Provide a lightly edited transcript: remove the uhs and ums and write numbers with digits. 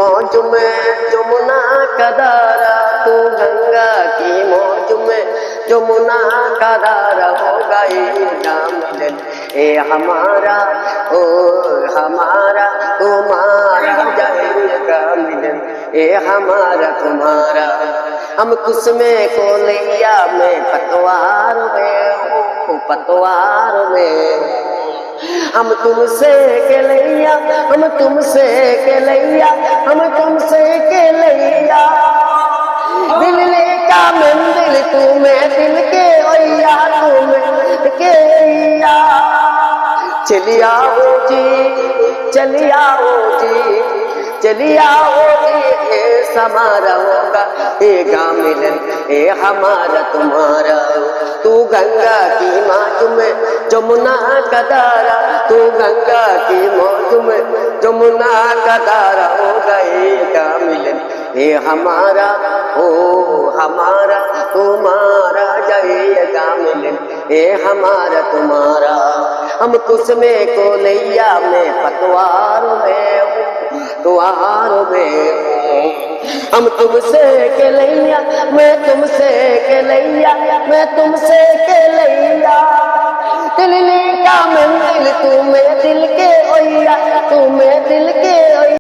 मौज में जमुना का धारा, तू गंगा की मौज में जमुना का धारा होगा ये मिलन ए हमारा, ओ हमारा तुम्हारा जाएगा मिलन ए हमारा तुम्हारा। हम कुसमें को लिया में पतवार में, ओ पतवार में हम तुमसे के लैया, हम तुमसे के लैया, हम तुमसे के लैया। दिल लेका मंदिर तुम्हें दिल के ओया, तुम्हें के ओया। चलिया हो जी, चलिया हो जी, चलिया हो जी, हमारा होगा ये मिलन ए हमारा तुम्हारा। तू गंगा की मौज में जमुना का धारा, तू गंगा की मौज में जमुना का धारा होगा ये मिलन ए हमारा, ओ हमारा तुम्हारा जाएगा मिलन ए हमारा तुम्हारा। हम कुसमें को नैया में पतवार में, द्वार में हम तुमसे के लैया, मैं तुमसे के लैया, मैं तुमसे